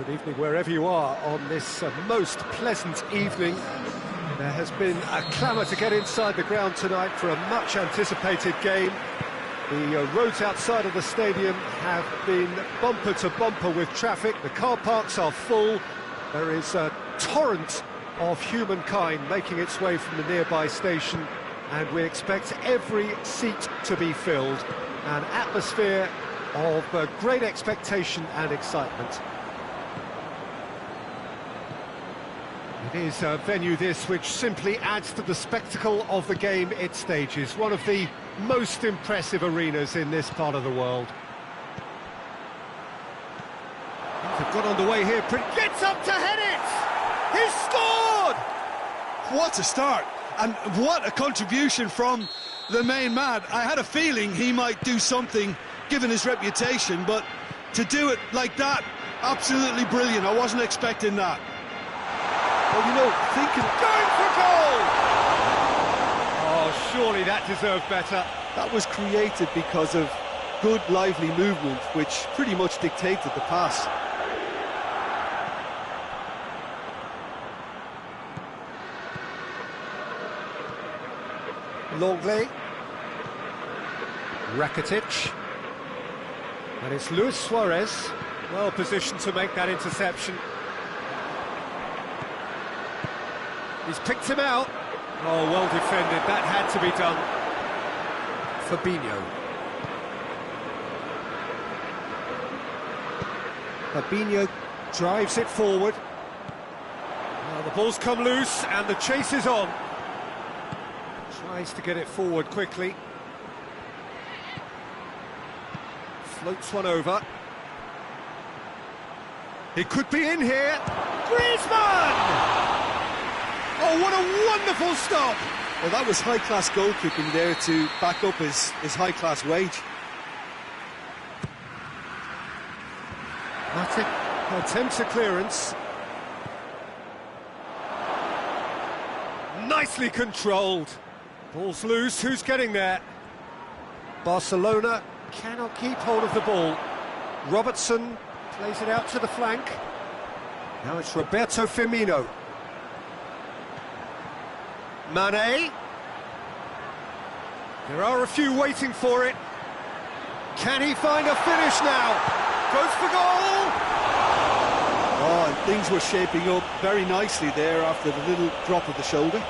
Good evening wherever you are on this most pleasant evening. There has been a clamour to get inside the ground tonight for a much anticipated game. The roads outside of the stadium have been bumper to bumper with traffic. The car parks are full. There is a torrent of humankind making its way from the nearby station, and we expect every seat to be filled. An atmosphere of great expectation and excitement. It is a venue this which simply adds to the spectacle of the game it stages. One of the most impressive arenas in this part of the world. They've got underway here. Gets up to head it! He's scored! What a start, and what a contribution from the main man. I had a feeling he might do something given his reputation, but to do it like that, absolutely brilliant. I wasn't expecting that. Well, you know, thinking, going for goal! Oh, surely that deserved better. That was created because of good, lively movement, which pretty much dictated the pass. Longley. Rakitic. And it's Luis Suarez, well positioned to make that interception. He's picked him out. Oh, well defended. That had to be done. Fabinho. Fabinho drives it forward. Now the ball's come loose and the chase is on. Tries to get it forward quickly. Floats one over. He could be in here. Griezmann! Oh, what a wonderful stop! Well, that was high-class goalkeeping there to back up his high-class wage. Matic attempts a clearance. Nicely controlled. Ball's loose, who's getting there? Barcelona cannot keep hold of the ball. Robertson plays it out to the flank. Now it's Roberto Firmino. Mane. There are a few waiting for it. Can he find a finish now? Goes for goal! Oh, and things were shaping up very nicely there after the little drop of the shoulder.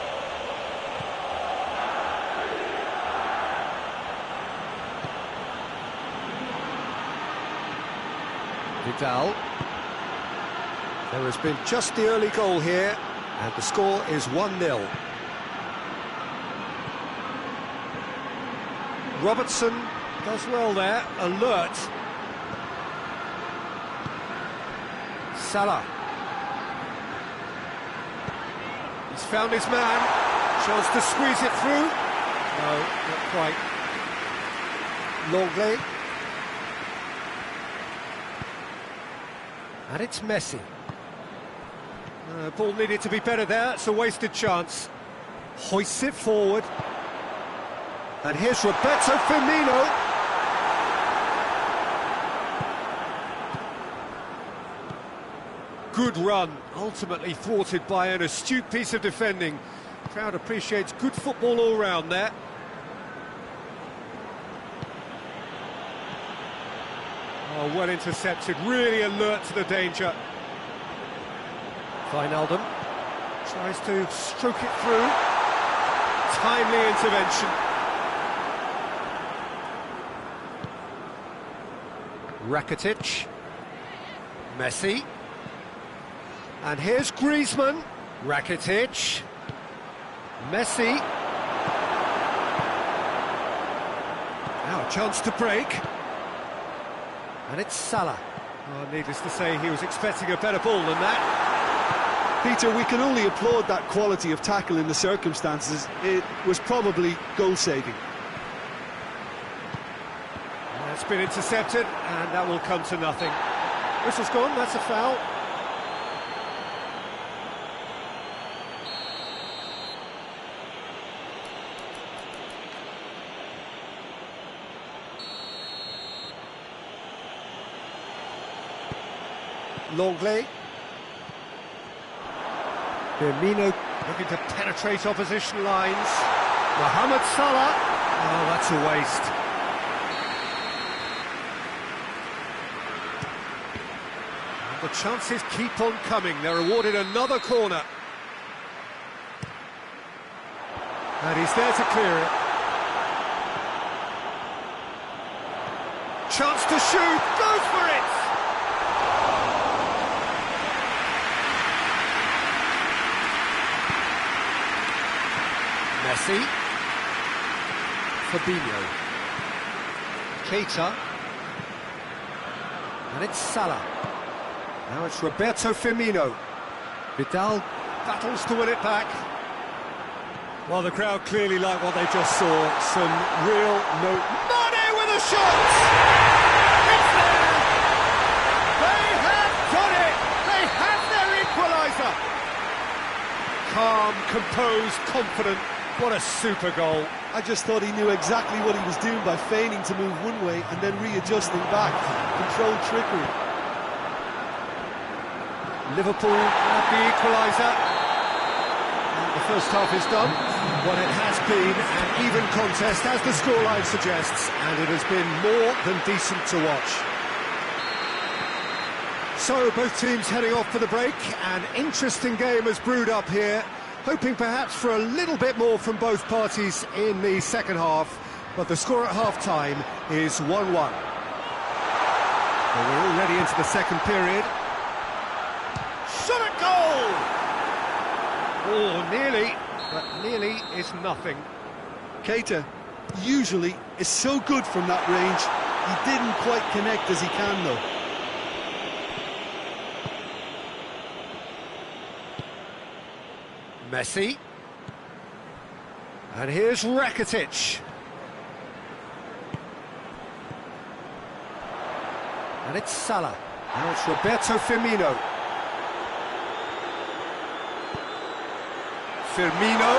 Vidal. There has been just the early goal here, and the score is 1-0. Robertson does well there, alert. Salah. He's found his man, chance to squeeze it through. No, not quite. Longley. And it's Messi. Ball needed to be better there, it's a wasted chance. Hoists it forward. And here's Roberto Firmino. Good run, ultimately thwarted by an astute piece of defending. Crowd appreciates good football all round there. Oh, well intercepted, really alert to the danger. Wijnaldum tries to stroke it through. Timely intervention. Rakitic. Messi. And here's Griezmann. Rakitic. Messi. Now a chance to break. And it's Salah. Oh, needless to say, he was expecting a better ball than that. Peter, we can only applaud that quality of tackle in the circumstances. It was probably goal-saving. It's been intercepted, and that will come to nothing. Whistle's gone, that's a foul. Longley. Firmino looking to penetrate opposition lines. Mohamed Salah. Oh, that's a waste. And the chances keep on coming. They're awarded another corner. And he's there to clear it. Chance to shoot, goes for it! Messi. Fabinho. Keita. And it's Salah. Now it's Roberto Firmino. Vidal battles to win it back. Well, the crowd clearly like what they just saw. Some real Mane with a shot! It's there! They have done it! They have their equaliser! Calm, composed, confident. What a super goal. I just thought he knew exactly what he was doing by feigning to move one way and then readjusting back. Controlled trickery. Liverpool have the equaliser. The first half is done. Well, it has been an even contest, as the scoreline suggests, and it has been more than decent to watch. So, both teams heading off for the break. An interesting game has brewed up here, hoping perhaps for a little bit more from both parties in the second half, but the score at half-time is 1-1. Well, we're already into the second period. Shot at goal! Oh, nearly, but nearly is nothing. Keita usually is so good from that range. He didn't quite connect as he can, though. Messi. And here's Rakitic. And it's Salah. Now it's Roberto Firmino. Firmino.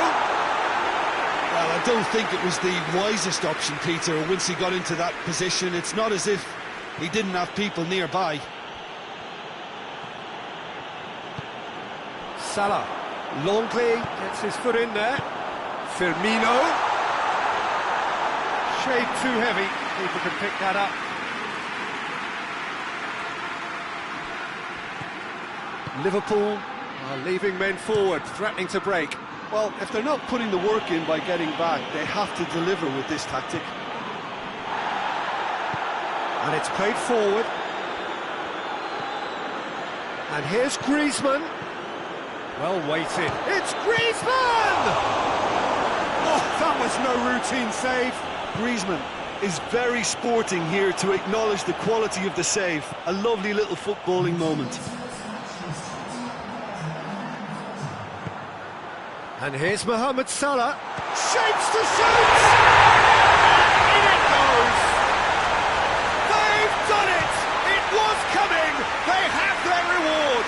Well, I don't think it was the wisest option, Peter, once he got into that position. It's not as if he didn't have people nearby. Salah. Longley gets his foot in there. Firmino. Shade too heavy. Keeper can pick that up. Liverpool are leaving men forward, threatening to break. Well, if they're not putting the work in by getting back, they have to deliver with this tactic. And it's played forward. And here's Griezmann. Well weighted. It's Griezmann! Oh, that was no routine save. Griezmann is very sporting here to acknowledge the quality of the save. A lovely little footballing moment. And here's Mohamed Salah. Shapes to shoot! In it goes! They've done it! It was coming! They have their reward!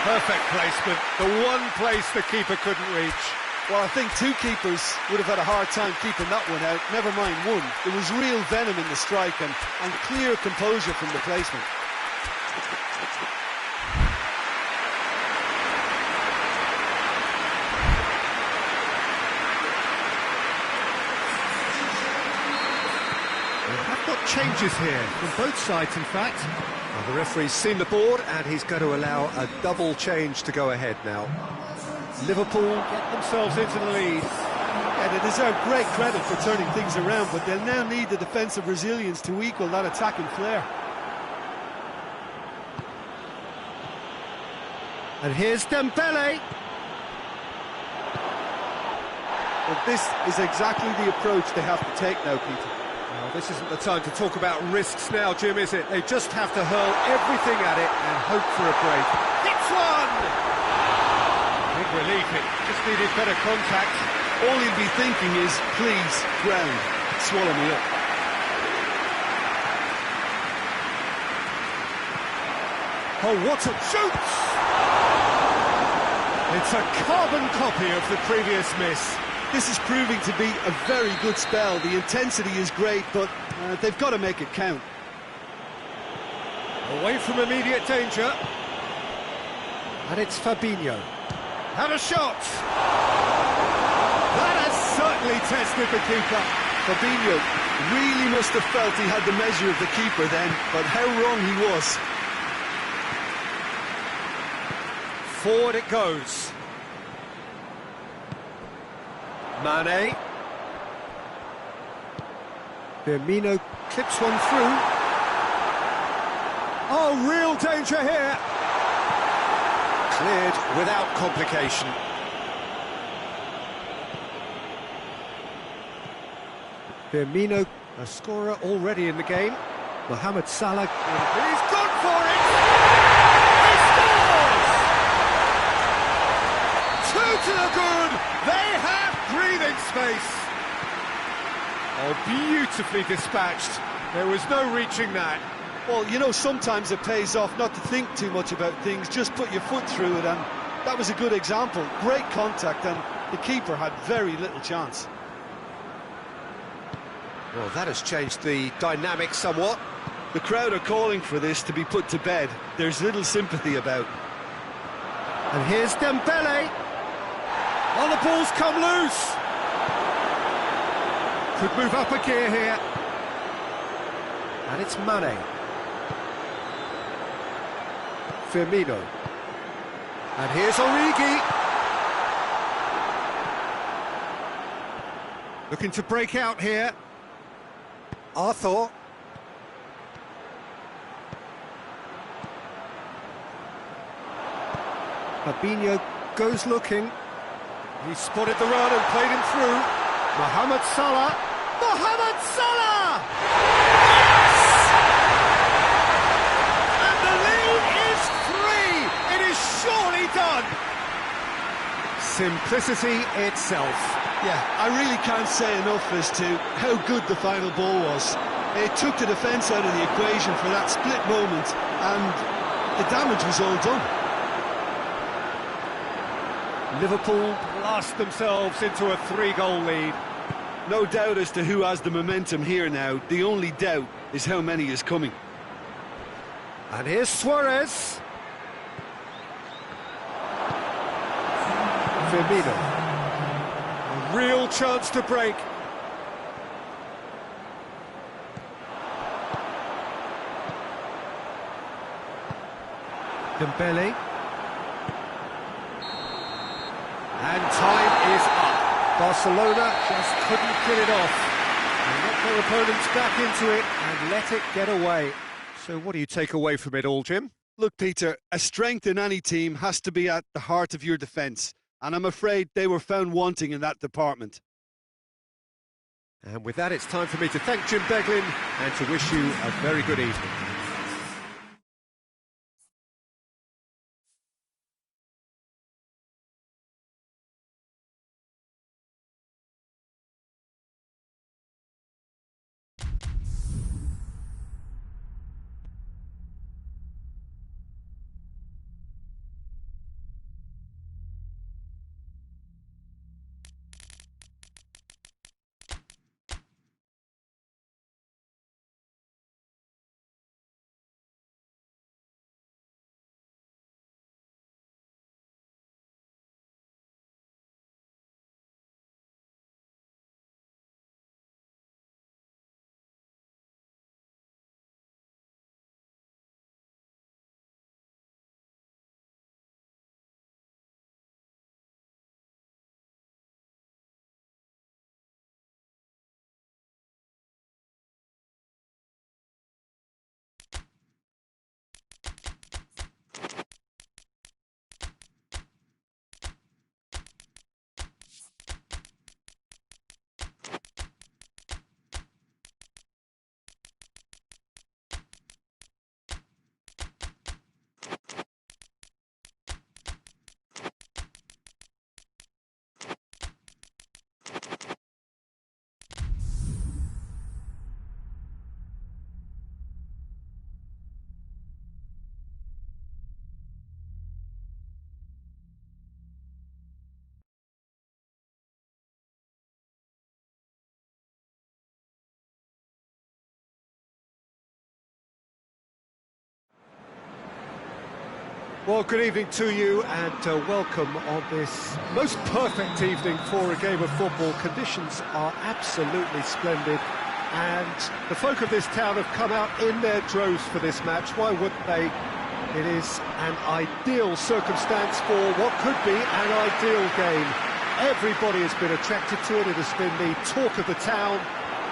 Perfect placement. The one place the keeper couldn't reach. Well, I think two keepers would have had a hard time keeping that one out, never mind one. There was real venom in the strike and clear composure from the placement. Changes here from both sides, in fact. Well, the referee's seen the board and he's going to allow a double change to go ahead now. Liverpool get themselves into the lead. Yeah, they deserve great credit for turning things around, but they'll now need the defensive resilience to equal that attacking flair. And here's Dembele. Well, this is exactly the approach they have to take now, Peter. Well, this isn't the time to talk about risks now, Jim, is it? They just have to hurl everything at it and hope for a break. Hits one! Big relief, it just needed better contact. All he'll be thinking is, please, ground, swallow me up. Oh, what a shoot! It's a carbon copy of the previous miss. This is proving to be a very good spell. The intensity is great, but they've got to make it count. Away from immediate danger. And it's Fabinho. Had a shot! That has certainly tested the keeper. Fabinho really must have felt he had the measure of the keeper then, but how wrong he was. Forward it goes. Mane. Firmino clips one through. Oh, real danger here. Cleared without complication. Firmino, a scorer already in the game. Mohamed Salah, he's gone for it! He scores! 2 to the good! They have breathing space! Oh, beautifully dispatched. There was no reaching that. Well, you know, sometimes it pays off not to think too much about things, just put your foot through it, and that was a good example. Great contact, and the keeper had very little chance. Well, that has changed the dynamic somewhat. The crowd are calling for this to be put to bed. There's little sympathy about. And here's Dembele. Oh, the ball's come loose. Could move up a gear here. And it's Mane. Firmino. And here's Origi. Looking to break out here. Arthur. Fabinho goes looking. He spotted the run and played him through. Mohamed Salah. Mohamed Salah! Yes! And the lead is 3. It is surely done. Simplicity itself. Yeah, I really can't say enough as to how good the final ball was. It took the defence out of the equation for that split moment, and the damage was all done. Liverpool blast themselves into a 3-goal lead. No doubt as to who has the momentum here now. The only doubt is how many is coming. And here's Suarez. Firmino. A real chance to break. Dembele. And time is up. Barcelona just couldn't get it off. They let their opponents back into it and let it get away. So what do you take away from it all, Jim? Look, Peter, a strength in any team has to be at the heart of your defence, and I'm afraid they were found wanting in that department. And with that, it's time for me to thank Jim Beglin and to wish you a very good evening. Well, good evening to you and welcome on this most perfect evening for a game of football. Conditions are absolutely splendid and the folk of this town have come out in their droves for this match. Why wouldn't they? It is an ideal circumstance for what could be an ideal game. Everybody has been attracted to it. It has been the talk of the town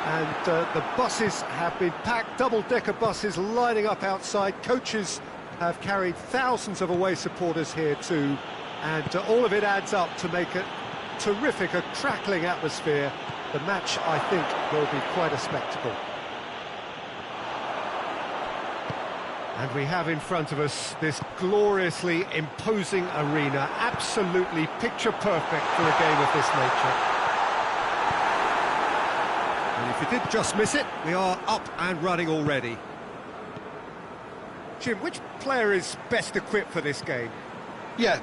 and the buses have been packed, double-decker buses lining up outside. Coaches have carried thousands of away supporters here too, and all of it adds up to make it terrific, a crackling atmosphere. The match, I think, will be quite a spectacle. And we have in front of us this gloriously imposing arena, absolutely picture perfect for a game of this nature. And if you did just miss it, we are up and running already. Jim, which player is best equipped for this game? Yeah,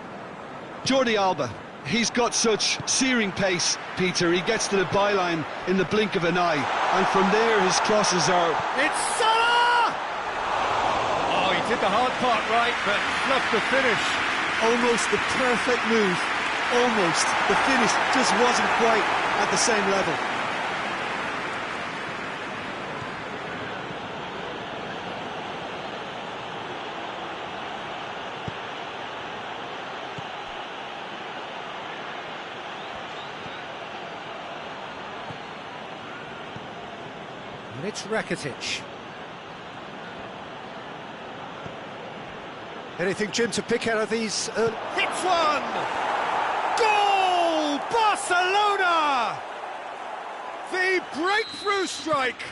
Jordi Alba. He's got such searing pace, Peter. He gets to the byline in the blink of an eye, and from there his crosses are... It's Salah! Oh, he did the hard part right, but fluffed the finish. Almost the perfect move. Almost. The finish just wasn't quite at the same level. And it's Rakitic. Anything, Jim, to pick out of these? Hits one! Goal! Barcelona! The breakthrough strike!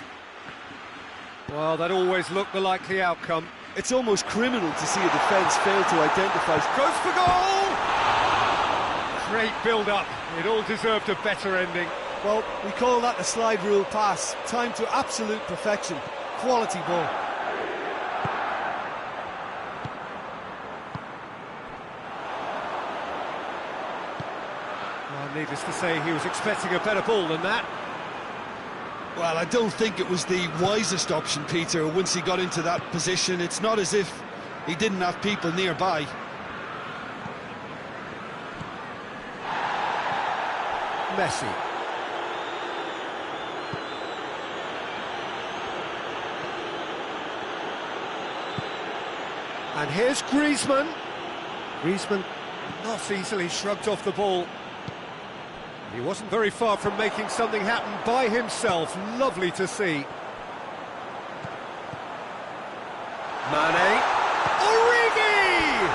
Well, that always looked the likely outcome. It's almost criminal to see a defence fail to identify. Goes for goal! Great build-up. It all deserved a better ending. Well, we call that the slide rule pass. Time to absolute perfection. Quality ball. Well, needless to say, he was expecting a better ball than that. Well, I don't think it was the wisest option, Peter, once he got into that position. It's not as if he didn't have people nearby. Messi. And here's Griezmann. Griezmann not easily shrugged off the ball. He wasn't very far from making something happen by himself. Lovely to see. Mane. Origi!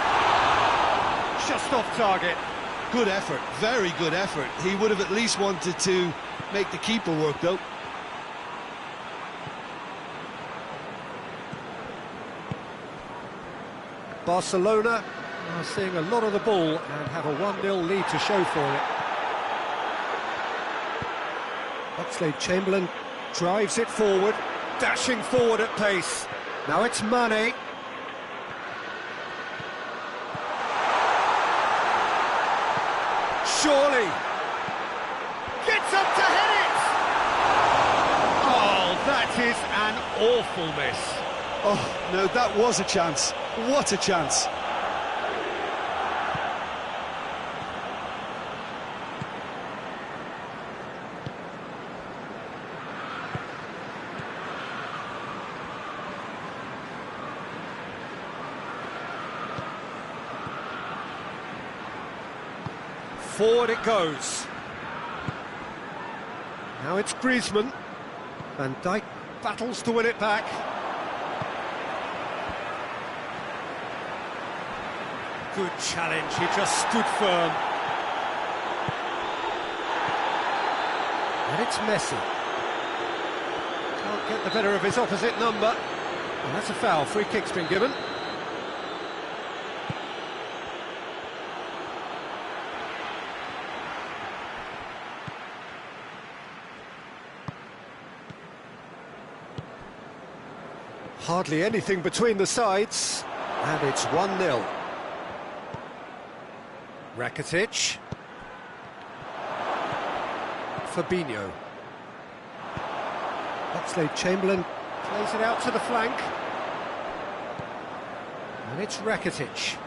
Just off target. Good effort, very good effort. He would have at least wanted to make the keeper work, though. Barcelona are seeing a lot of the ball and have a 1-0 lead to show for it. Oxlade-Chamberlain drives it forward, dashing forward at pace. Now it's Mane. Surely gets up to head it. Oh, that is an awful miss. Oh, no, that was a chance. What a chance. Forward it goes. Now it's Griezmann. Van Dijk battles to win it back. Good challenge, he just stood firm. And it's Messi. Can't get the better of his opposite number. And that's a foul, free kick's been given. Hardly anything between the sides, and it's 1-0. Rakitic. Fabinho. Oxlade-Chamberlain plays it out to the flank. And it's Rakitic.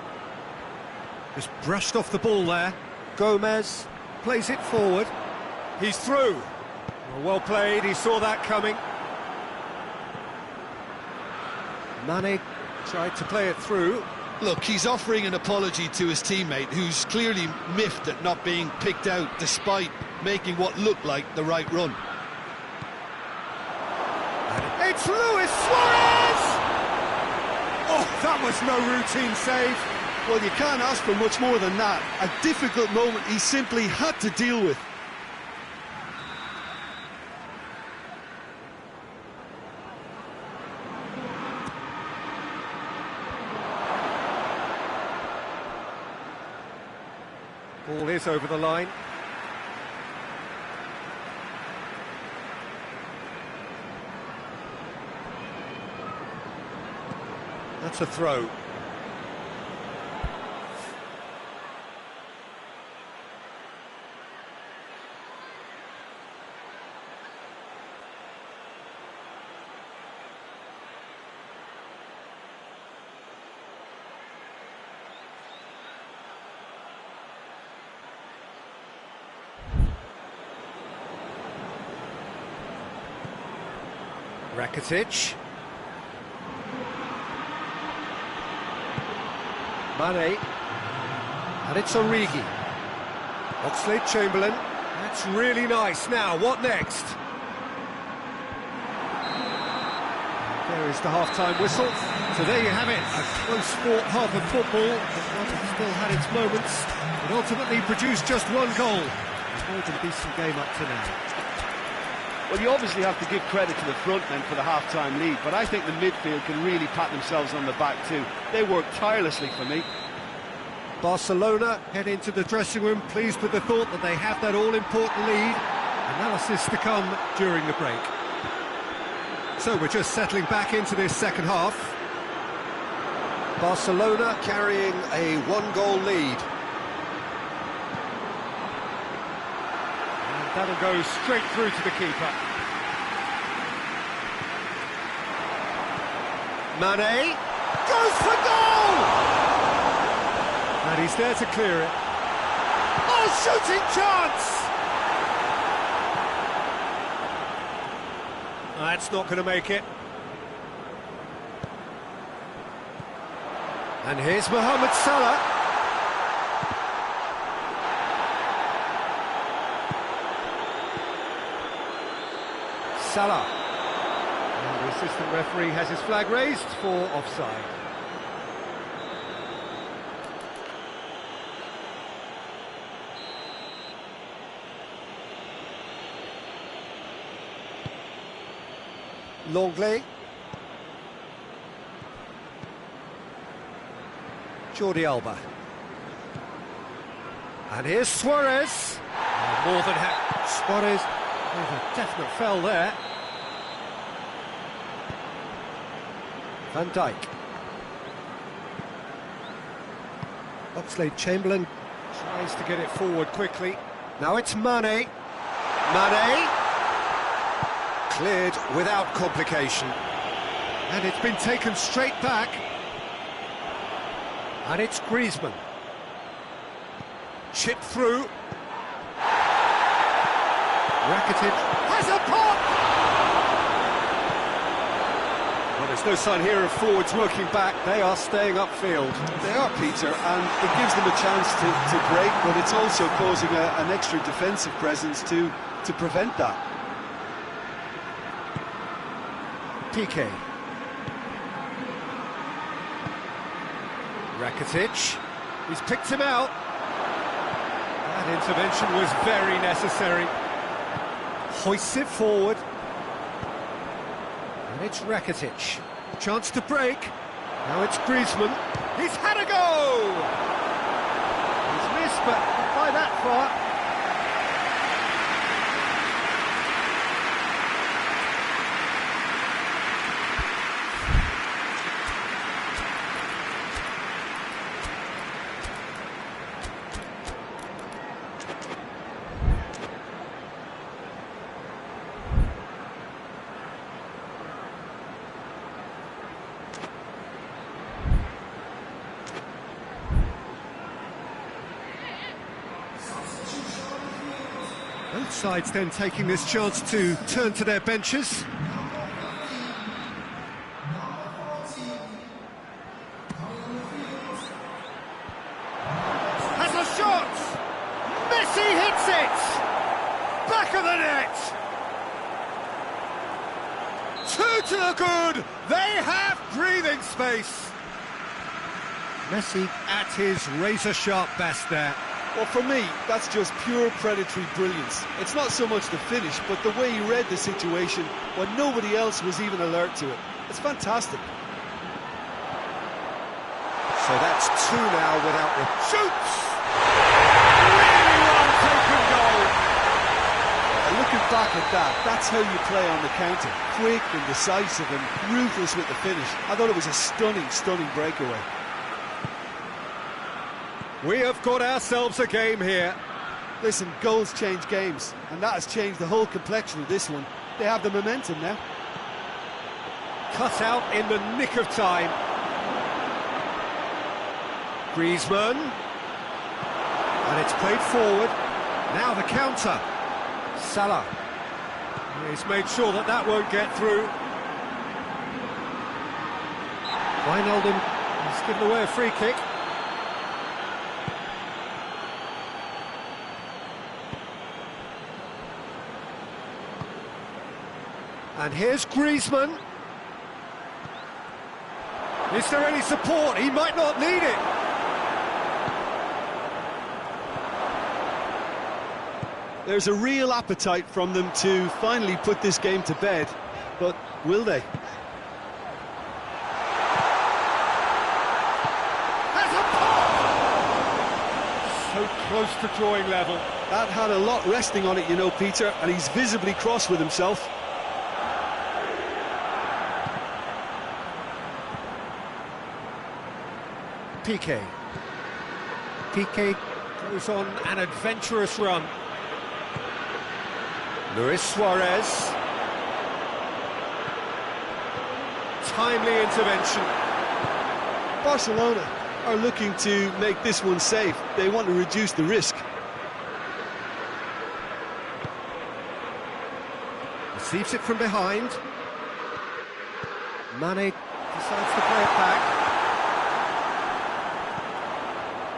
Just brushed off the ball there. Gomez plays it forward. He's through. Well played, he saw that coming. Mane tried to play it through. Look, he's offering an apology to his teammate, who's clearly miffed at not being picked out despite making what looked like the right run. And it's Luis Suarez! Oh, that was no routine save. Well, you can't ask for much more than that. A difficult moment he simply had to deal with. Ball is over the line. That's a throw. Rakitic. Mane. And it's Origi. Oxlade-Chamberlain. That's really nice. Now, what next? There is the half-time whistle. So there you have it. A close-fought half of football. But one still had its moments. It ultimately produced just one goal. A more than decent game up to now. Well, you obviously have to give credit to the front men for the half-time lead, but I think the midfield can really pat themselves on the back too. They worked tirelessly for me. Barcelona head into the dressing room pleased with the thought that they have that all-important lead. Analysis to come during the break. So we're just settling back into this second half. Barcelona carrying a one-goal lead. That'll go straight through to the keeper. Mane goes for goal! And he's there to clear it. Oh, shooting chance! That's not going to make it. And here's Mohamed Salah. Salah. And the assistant referee has his flag raised for offside. Longley. Jordi Alba. And here's Suarez. Oh, more than Suarez. With a definite foul there. Van Dijk. Oxlade-Chamberlain tries to get it forward quickly. Now it's Mane. Mane. Cleared without complication. And it's been taken straight back. And it's Griezmann. Chipped through. Rakitic has a pop! Well, there's no sign here of forwards working back. They are staying upfield. They are, Peter, and it gives them a chance to break, but it's also causing an extra defensive presence to prevent that. PK. Rakitic. He's picked him out. That intervention was very necessary. Hoists it forward. And it's Rakitic. Chance to break. Now it's Griezmann. He's had a go! He's missed, but not by that far. sides then taking this chance to turn to their benches. Has a shot! Messi hits it! Back of the net! Two to the good! They have breathing space! Messi at his razor-sharp best there. Well, for me, that's just pure predatory brilliance. It's not so much the finish, but the way he read the situation when nobody else was even alert to it. It's fantastic. So that's two now without the shoots! Really well taken goal! Looking back at that, that's how you play on the counter. Quick and decisive and ruthless with the finish. I thought it was a stunning, stunning breakaway. We have got ourselves a game here. Listen, goals change games, and that has changed the whole complexion of this one. They have the momentum now. Cut out in the nick of time. Griezmann. And it's played forward. Now the counter. Salah. He's made sure that that won't get through. Wijnaldum has given away a free kick. And here's Griezmann. Is there any support? He might not need it. There's a real appetite from them to finally put this game to bed, but will they? Has a pop! So close to drawing level. That had a lot resting on it, you know, Peter, and he's visibly cross with himself. Piqué. Piqué goes on an adventurous run. Luis Suarez. Timely intervention. Barcelona are looking to make this one safe. They want to reduce the risk. Receives it from behind. Mane decides to play it back.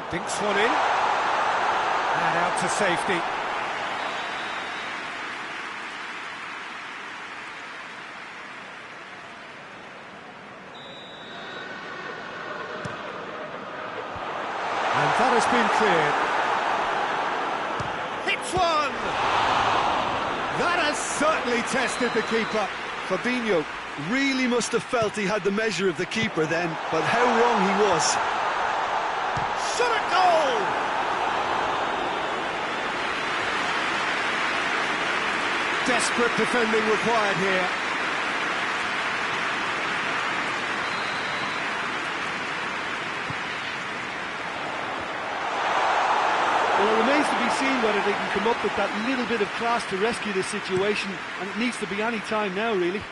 Dinks one in. And out to safety. And that has been cleared. Hits one! That has certainly tested the keeper. Fabinho really must have felt he had the measure of the keeper then, but how wrong he was. Shot at goal! Desperate defending required here. Well, it remains to be seen whether they can come up with that little bit of class to rescue this situation, and it needs to be any time now, really.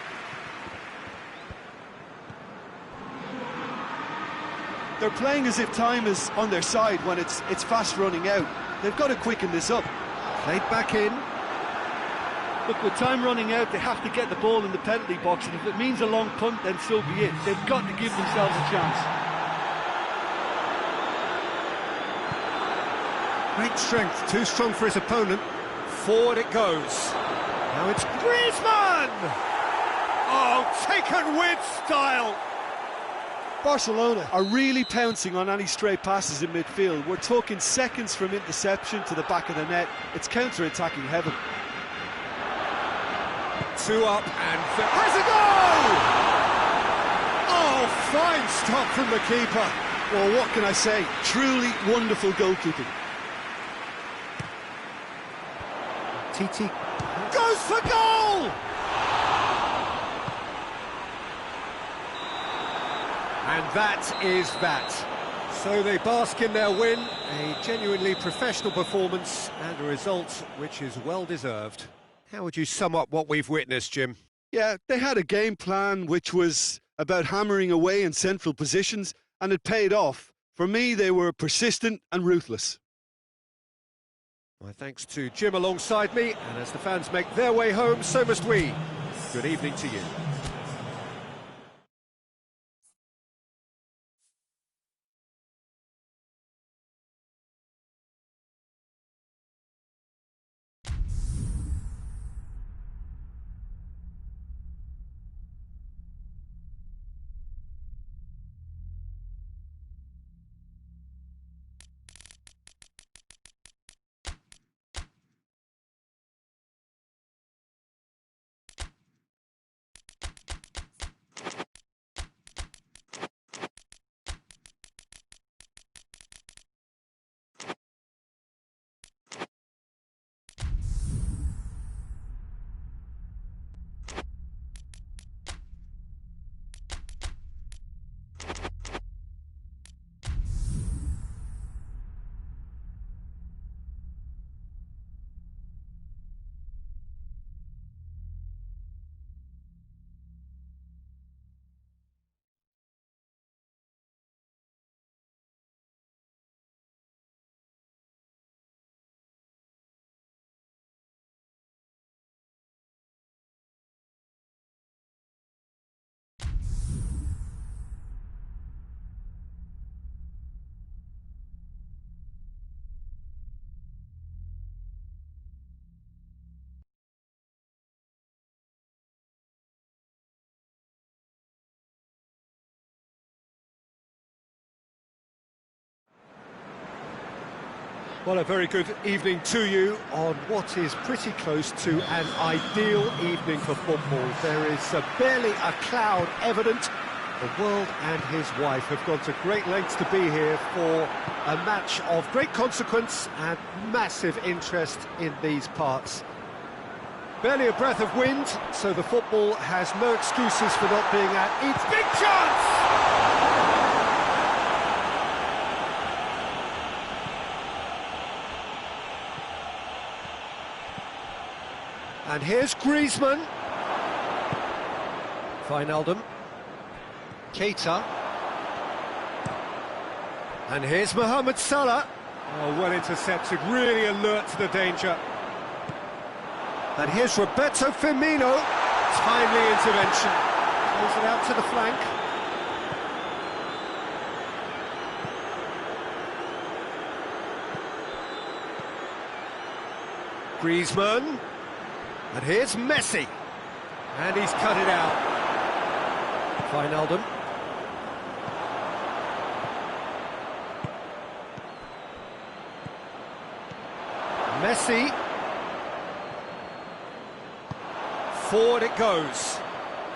They're playing as if time is on their side when it's fast running out. They've got to quicken this up. Played back in. Look, with time running out, they have to get the ball in the penalty box, and if it means a long punt, then so be it. They've got to give themselves a chance. Great strength, too strong for his opponent. Forward it goes. Now it's Griezmann! Oh, taken with style! Barcelona are really pouncing on any stray passes in midfield. We're talking seconds from interception to the back of the net. It's counter-attacking heaven. Two up and has a goal! Oh, fine stop from the keeper. Well, what can I say? Truly wonderful goalkeeping. TT goes for goal! And that is that. So they bask in their win, a genuinely professional performance and a result which is well deserved. How would you sum up what we've witnessed, Jim? Yeah, they had a game plan which was about hammering away in central positions, and it paid off. For me, they were persistent and ruthless. My thanks to Jim alongside me, and as the fans make their way home, so must we. Good evening to you. Well, a very good evening to you on what is pretty close to an ideal evening for football. There is barely a cloud evident. The world and his wife have gone to great lengths to be here for a match of great consequence and massive interest in these parts. Barely a breath of wind, so the football has no excuses for not being at its big chance! And here's Griezmann. Wijnaldum. Keita. And here's Mohamed Salah. Oh, well intercepted, really alert to the danger. And here's Roberto Firmino. Timely intervention. Plays it out to the flank. Griezmann. And here's Messi. And he's cut it out. Wijnaldum. Messi. Forward it goes.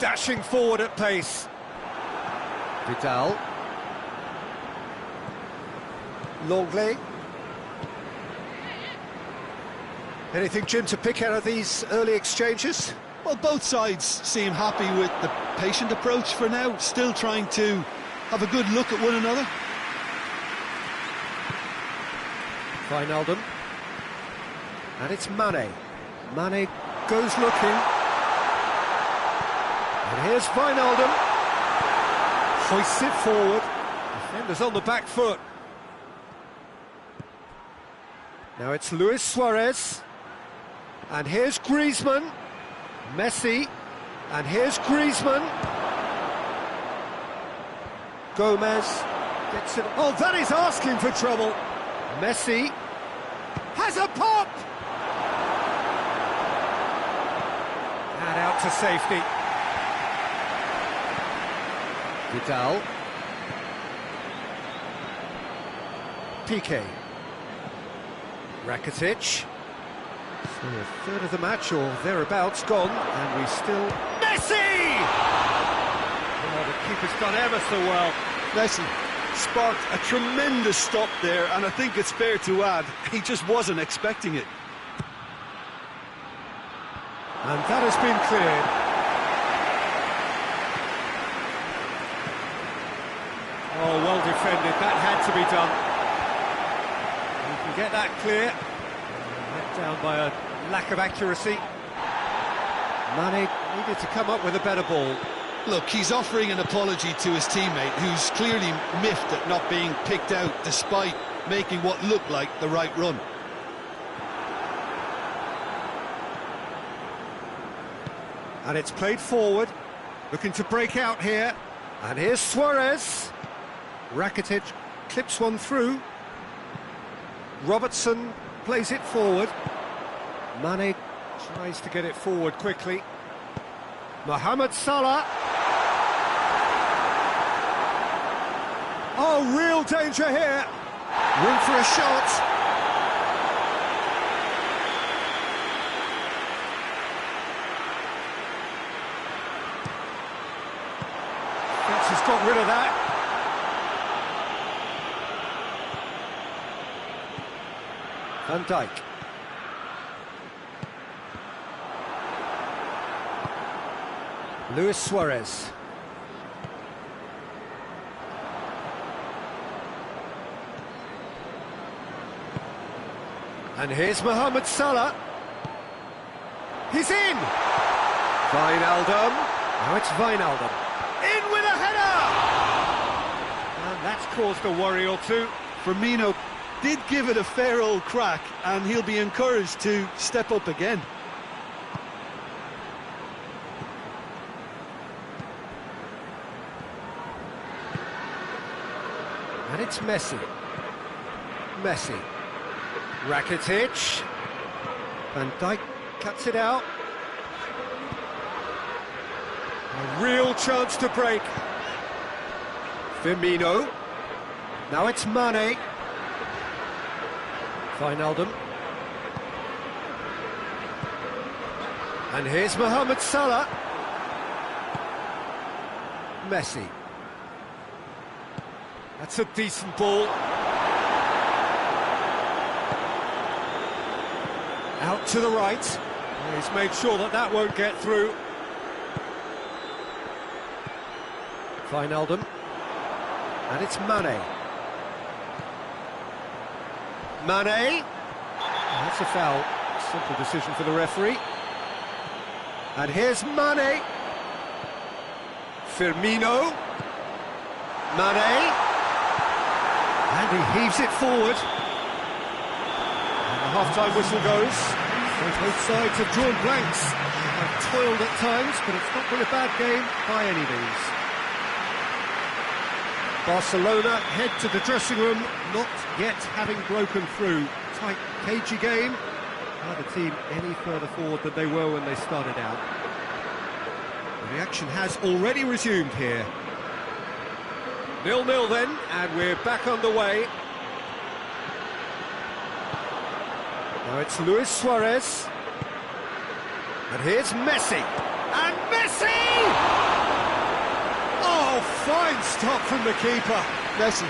Dashing forward at pace. Vidal. Longley. Anything, Jim, to pick out of these early exchanges? Well, both sides seem happy with the patient approach for now, still trying to have a good look at one another. Wijnaldum. And it's Mane. Mane goes looking. And here's Wijnaldum. Hoists it forward. Defenders on the back foot. Now it's Luis Suarez. And here's Griezmann. Messi. And here's Griezmann. Gomez gets it. Oh, that is asking for trouble. Messi has a pop. And out to safety. Vidal. Piqué. Rakitic. So a third of the match or thereabouts gone, and we still... Messi! Oh, the keeper's done ever so well. Messi sparked a tremendous stop there, and I think it's fair to add, he just wasn't expecting it. And that has been cleared. Oh, well defended, that had to be done. You can get that clear. Let down by a lack of accuracy. Mane needed to come up with a better ball. Look, he's offering an apology to his teammate, who's clearly miffed at not being picked out despite making what looked like the right run. And it's played forward, looking to break out here. And here's Suarez. Rakitic clips one through. Robertson plays it forward. Mane tries to get it forward quickly. Mohamed Salah. Oh, real danger here. Room for a shot. Thinks he's got rid of that. Van Dijk. Luis Suarez. And here's Mohamed Salah. He's in! Wijnaldum. Now it's Wijnaldum. In with a header! And that's caused a worry or two. Firmino did give it a fair old crack, and he'll be encouraged to step up again. And it's Messi. Messi. Rakitic. Van Dijk cuts it out. A real chance to break. Firmino. Now it's Mane. Wijnaldum. And here's Mohamed Salah. Messi. That's a decent ball. Out to the right. He's made sure that that won't get through. Wijnaldum. And it's Mane. Mane. That's a foul. Simple decision for the referee. And here's Mane. Firmino. Mane. And he heaves it forward. And the half-time whistle goes. Both sides have drawn blanks. Have toiled at times, but it's not been a bad game by any means. Barcelona head to the dressing room, not yet having broken through. Tight, cagey game. Neither team any further forward than they were when they started out. The action has already resumed here. 0-0 then, and we're back underway. Now it's Luis Suarez. And here's Messi. And Messi! Oh, fine stop from the keeper. Messi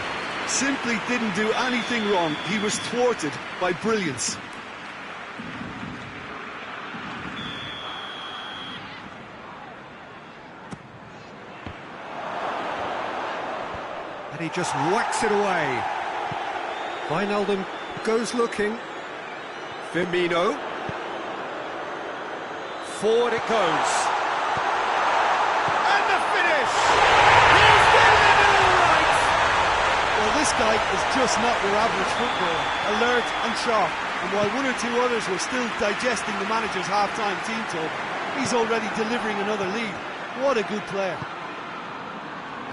simply didn't do anything wrong. He was thwarted by brilliance. And he just whacks it away. Wijnaldum goes looking. Firmino. Forward it goes. And the finish! He's getting it all right! Well, this guy is just not your average footballer. Alert and sharp. And while one or two others were still digesting the manager's half-time team talk, he's already delivering another lead. What a good player.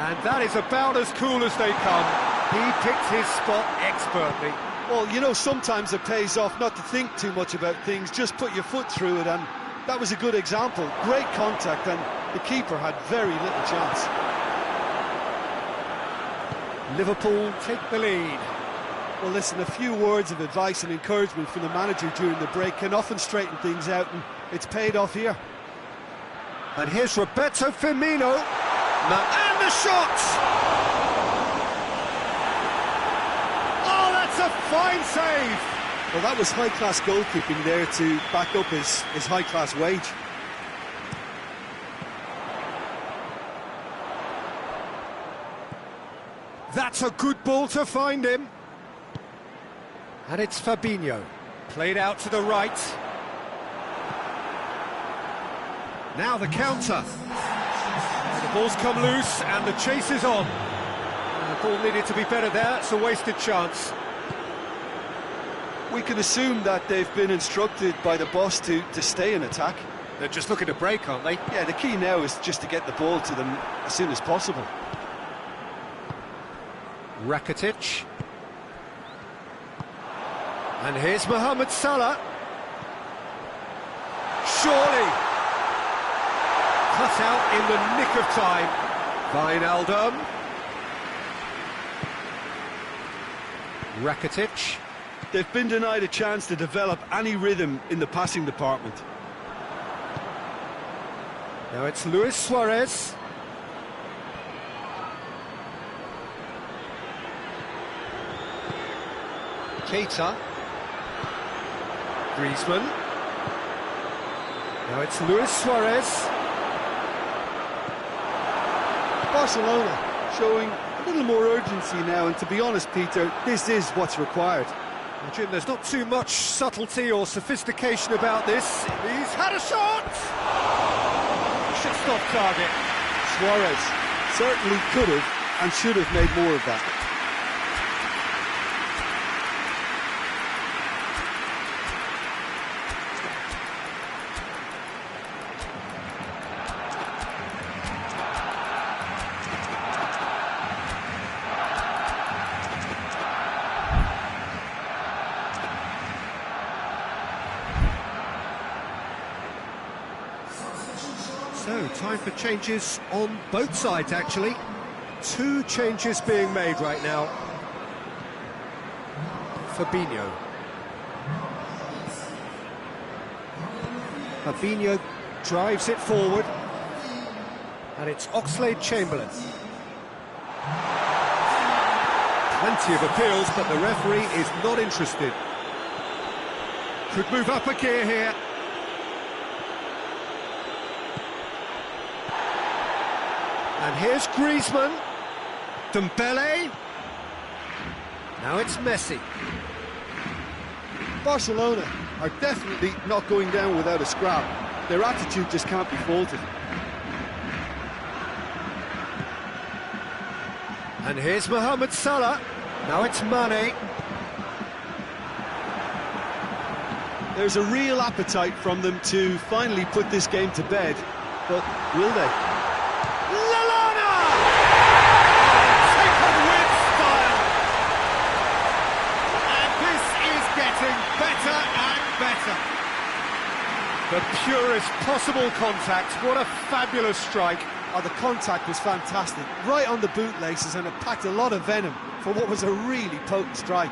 And that is about as cool as they come. He picked his spot expertly. Well, you know, sometimes it pays off not to think too much about things, just put your foot through it, and that was a good example. Great contact, and the keeper had very little chance. Liverpool take the lead. Well, listen, a few words of advice and encouragement from the manager during the break can often straighten things out, and it's paid off here. And here's Roberto Firmino. And the shot! Oh, that's a fine save! Well, that was high-class goalkeeping there to back up his high-class wage. That's a good ball to find him. And it's Fabinho. Played out to the right. Now the counter. The ball's come loose and the chase is on. And the ball needed to be better there. It's a wasted chance. We can assume that they've been instructed by the boss to stay in attack. They're just looking to break, aren't they? Yeah, the key now is just to get the ball to them as soon as possible. Rakitic. And here's Mohamed Salah. Surely. Cut out in the nick of time. Wijnaldum. Rakitic. They've been denied a chance to develop any rhythm in the passing department. Now it's Luis Suarez. Keita. Griezmann. Now it's Luis Suarez. Barcelona showing a little more urgency now, and to be honest, Peter, this is what's required. Well, Jim, there's not too much subtlety or sophistication about this. He's had a shot! Just off target. Suarez certainly could have and should have made more of that. So, time for changes on both sides, actually. 2 changes being made right now. Fabinho. Fabinho drives it forward. And it's Oxlade-Chamberlain. Plenty of appeals, but the referee is not interested. Could move up a gear here. And here's Griezmann. Dembele. Now it's Messi. Barcelona are definitely not going down without a scrap. Their attitude just can't be faulted. And here's Mohamed Salah. Now it's Mane. There's a real appetite from them to finally put this game to bed, but will they? The purest possible contact. What a fabulous strike. Oh, the contact was fantastic. Right on the bootlaces, and it packed a lot of venom for what was a really potent strike.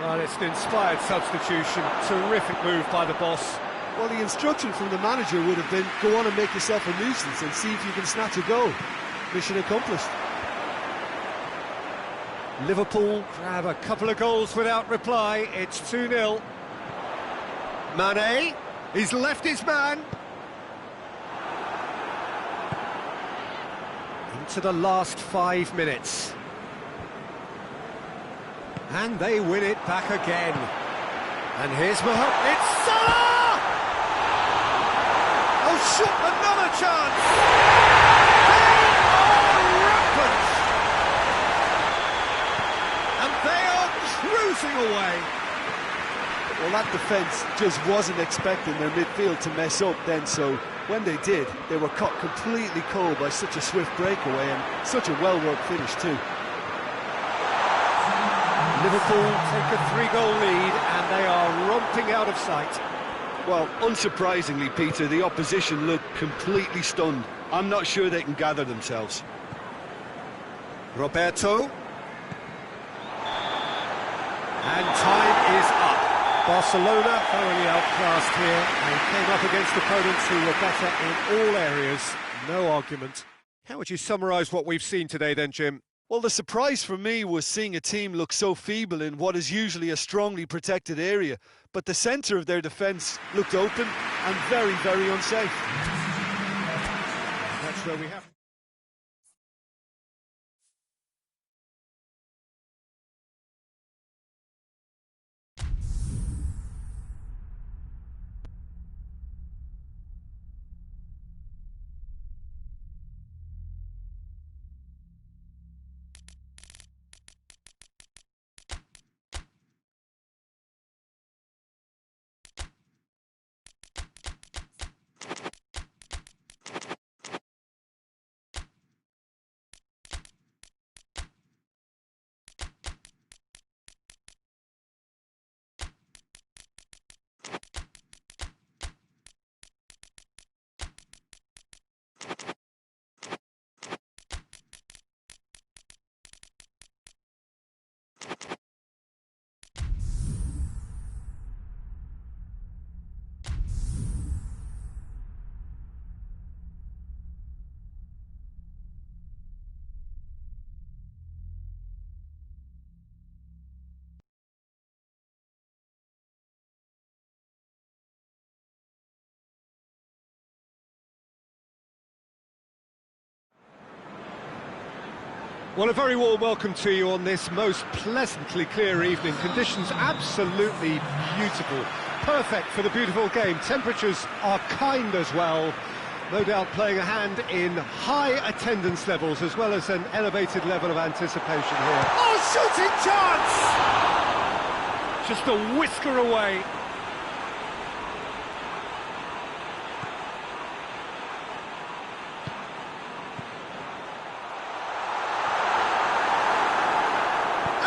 Well, it's an inspired substitution. Terrific move by the boss. Well, the instruction from the manager would have been, go on and make yourself a nuisance and see if you can snatch a goal. Mission accomplished. Liverpool grab a couple of goals without reply. It's 2-0. Mane, he's left his man. Into the last 5 minutes. And they win it back again. And here's Mohamed. It's Salah! Oh, shoot, another chance! They are rampant! And they are cruising away. Well, that defence just wasn't expecting their midfield to mess up then, so when they did, they were caught completely cold by such a swift breakaway and such a well-worked finish too. Liverpool take a 3-goal lead and they are romping out of sight. Well, unsurprisingly, Peter, the opposition look completely stunned. I'm not sure they can gather themselves. Roberto. And time is up. Barcelona thoroughly outclassed here and came up against opponents who were better in all areas. No argument. How would you summarise what we've seen today then, Jim? Well, the surprise for me was seeing a team look so feeble in what is usually a strongly protected area, but the centre of their defence looked open and very, very unsafe. That's where we have... Well, a very warm welcome to you on this most pleasantly clear evening. Conditions absolutely beautiful. Perfect for the beautiful game. Temperatures are kind as well. No doubt playing a hand in high attendance levels as well as an elevated level of anticipation here. Oh, shooting chance! Just a whisker away.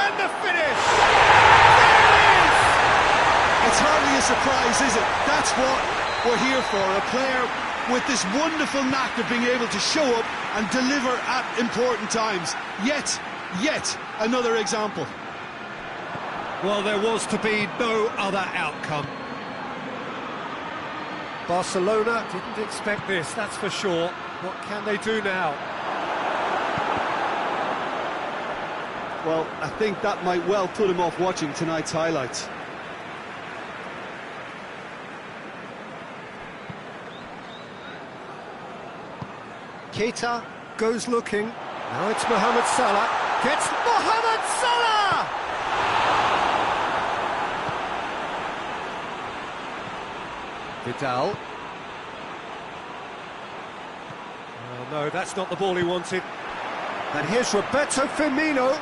And the finish! It's hardly a surprise, is it? That's what we're here for, a player with this wonderful knack of being able to show up and deliver at important times. Yet another example. Well, there was to be no other outcome. Barcelona didn't expect this, that's for sure. What can they do now? Well, I think that might well put him off watching tonight's highlights. Keita goes looking. Now it's Mohamed Salah. Gets Mohamed Salah! Vidal. Oh no, that's not the ball he wanted. And here's Roberto Firmino.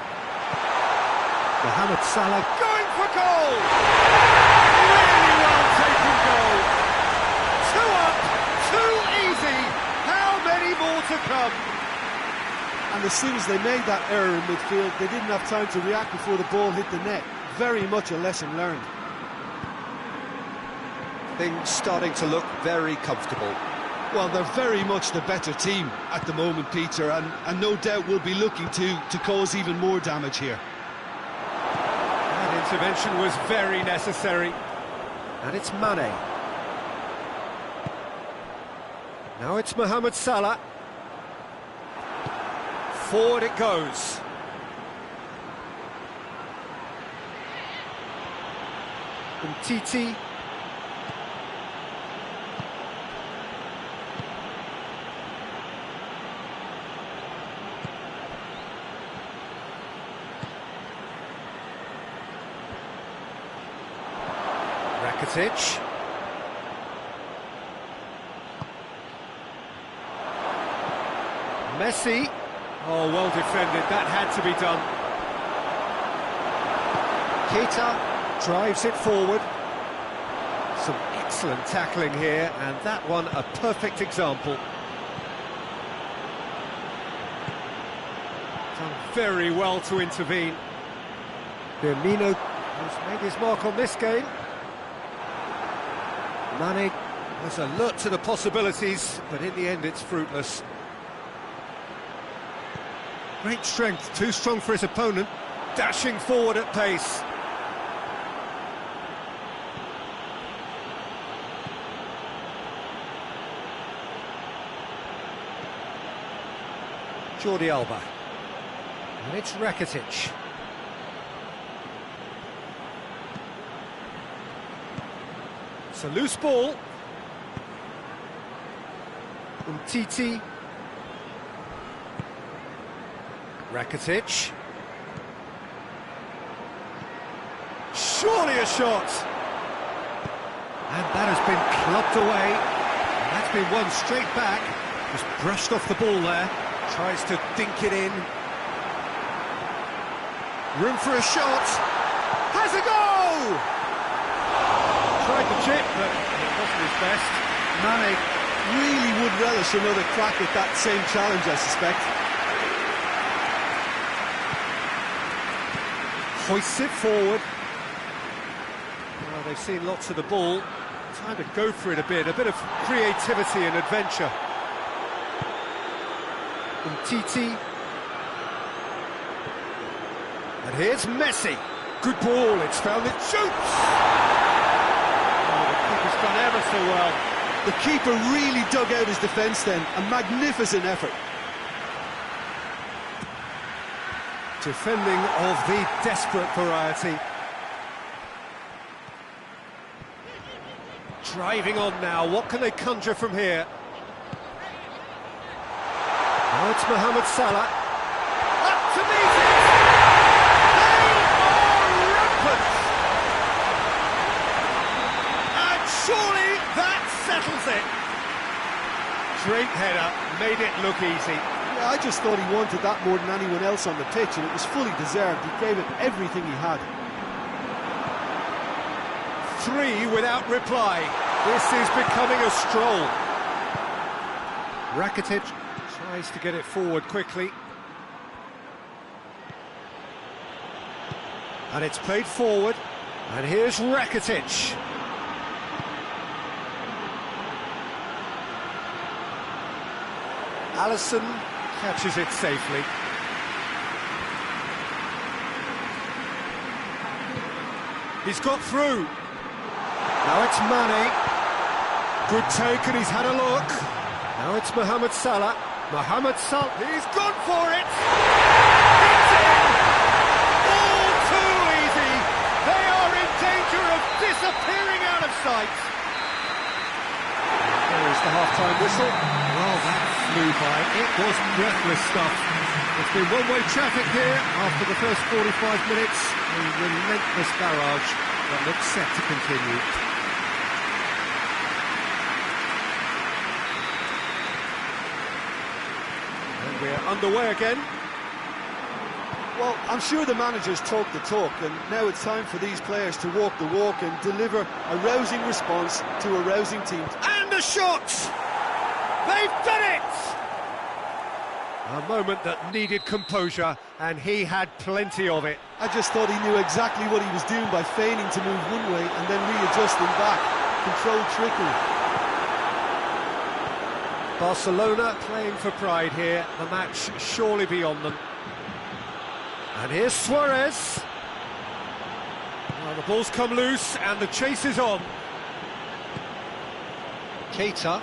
Mohamed Salah going for goal! Really well taken goal. 2 up, 2 easy. How many more to come? And as soon as they made that error in midfield, they didn't have time to react before the ball hit the net. Very much a lesson learned. Things starting to look very comfortable. Well, they're very much the better team at the moment, Peter, and no doubt will be looking to cause even more damage here. That intervention was very necessary. And it's Mane. Now it's Mohamed Salah. Forward it goes. Umtiti. Rakitic. Messi. Oh, well defended, that had to be done. Keita drives it forward. Some excellent tackling here, and that one a perfect example. Done very well to intervene. Firmino has made his mark on this game. Mane was alert to the possibilities, but in the end it's fruitless. Great strength, too strong for his opponent, dashing forward at pace. Jordi Alba. And it's Rakitic. It's a loose ball. Umtiti. Rakitic. Surely a shot! And that has been clubbed away. And that's been won straight back. Just brushed off the ball there. Tries to dink it in. Room for a shot. Has a goal! Tried the chip, but it wasn't his best. Mane really would relish another crack at that same challenge, I suspect. Hoists it forward. Well, they've seen lots of the ball. Time to go for it a bit of creativity and adventure. Umtiti. And here's Messi. Good ball, it's found it, shoots! Oh, the keeper's done ever so well. The keeper really dug out his defence then. A magnificent effort. Defending of the desperate variety. Driving on now, what can they conjure from here? Now it's Mohamed Salah. Up to settles it. Great header, made it look easy. Yeah, I just thought he wanted that more than anyone else on the pitch, and it was fully deserved. He gave it everything he had. 3 without reply. This is becoming a stroll. Rakitic tries to get it forward quickly. And it's played forward. And here's Rakitic. Alisson catches it safely. He's got through. Now it's Mane. Good take, and he's had a look. Now it's Mohamed Salah. Mohamed Salah, he's gone for it! It's in! All too easy! They are in danger of disappearing out of sight! There's the half-time whistle. Well, that flew by. It was breathless stuff. It's been one-way traffic here after the first 45 minutes. A relentless barrage that looks set to continue. We're underway again. Well, I'm sure the managers talk the talk, and now it's time for these players to walk the walk and deliver a rousing response to a rousing team. And a shot! They've done it! A moment that needed composure, and he had plenty of it. I just thought he knew exactly what he was doing by feigning to move one way and then readjusting back. Controlled trickery. Barcelona playing for pride here, the match surely beyond them. And here's Suarez. Well, the ball's come loose and the chase is on. Keita.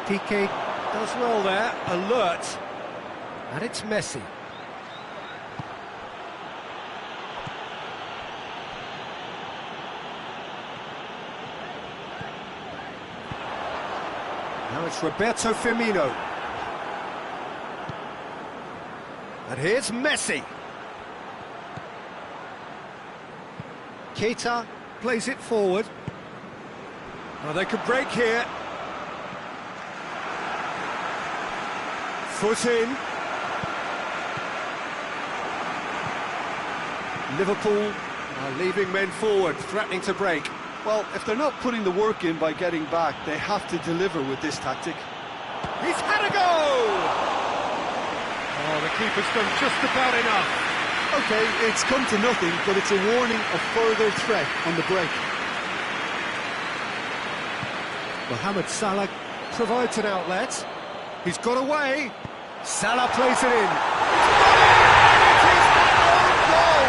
Piqué does well there, alert. And it's Messi. Now it's Roberto Firmino. And here's Messi. Keita plays it forward. Well, they could break here. Foot in. Liverpool are leaving men forward, threatening to break. Well, if they're not putting the work in by getting back, they have to deliver with this tactic. He's had a go! Oh, the keeper's done just about enough. OK, it's come to nothing, but it's a warning of further threat on the break. Mohamed Salah provides an outlet. He's got away. Salah plays it in. It is an own goal!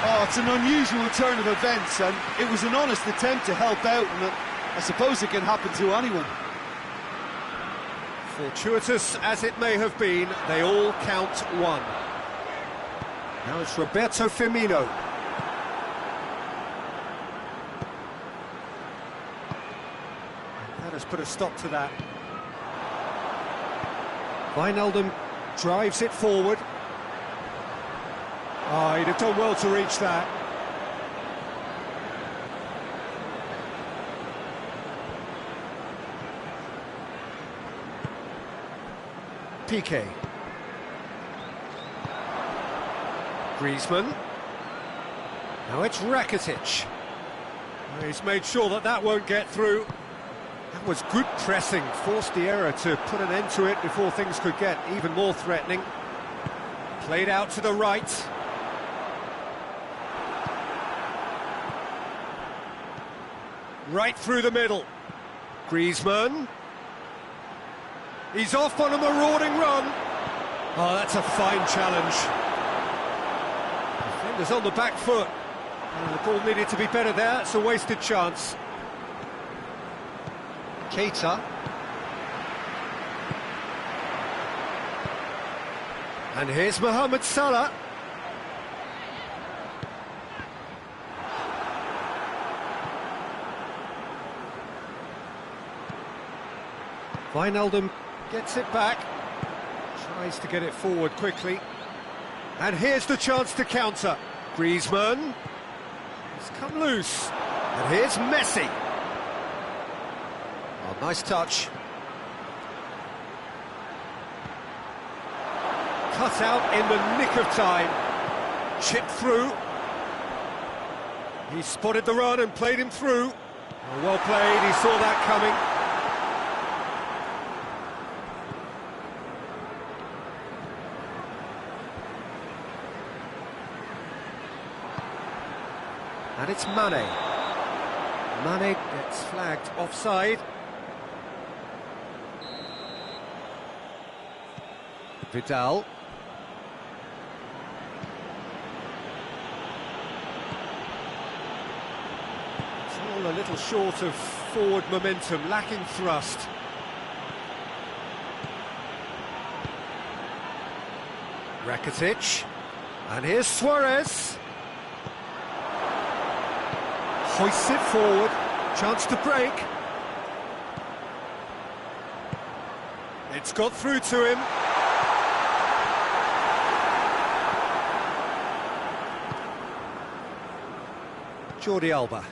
Oh, it's an unusual turn of events, and it was an honest attempt to help out, and I suppose it can happen to anyone. Fortuitous as it may have been, they all count one. Now it's Roberto Firmino. That has put a stop to that. Wijnaldum drives it forward. Oh, he'd have done well to reach that. Piqué. Griezmann. Now it's Rakitic. He's made sure that that won't get through. That was good pressing, forced the error to put an end to it before things could get even more threatening. Played out to the right. Right through the middle. Griezmann. He's off on a marauding run. Oh, that's a fine challenge. Defender's on the back foot. Oh, the ball needed to be better there. It's a wasted chance. Keita. And here's Mohamed Salah. Wijnaldum gets it back, tries to get it forward quickly, and here's the chance to counter. Griezmann, It's come loose. And here's Messi. Oh, nice touch. Cut out in the nick of time. Chipped through. He spotted the run and played him through. Oh, well played, he saw that coming. And it's Mane. Mane gets flagged offside. Vidal. It's all a little short of forward momentum, lacking thrust. Rakitic. And here's Suarez. Hoists it forward, chance to break. It's got through to him. Jordi Alba.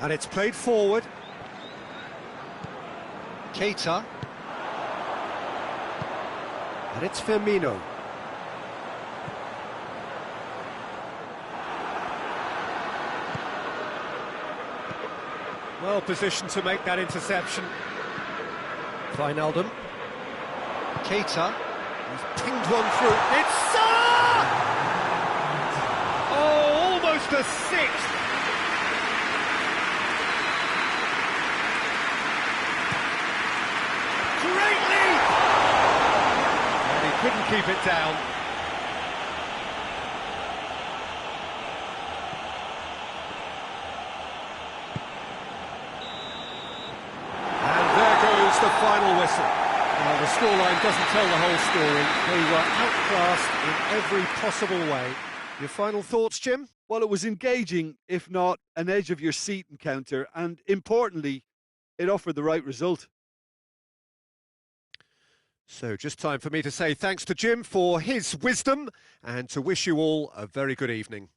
And it's played forward. Keita. And it's Firmino. Well positioned to make that interception. Wijnaldum. Keita. He's pinged one through. It's Salah! Oh, almost a sixth. Great lead! And he couldn't keep it down. The final whistle. Well, the scoreline doesn't tell the whole story. They were outclassed in every possible way. Your final thoughts, Jim? Well, it was engaging, if not an edge-of-your-seat encounter, and importantly, it offered the right result. So just time for me to say thanks to Jim for his wisdom and to wish you all a very good evening.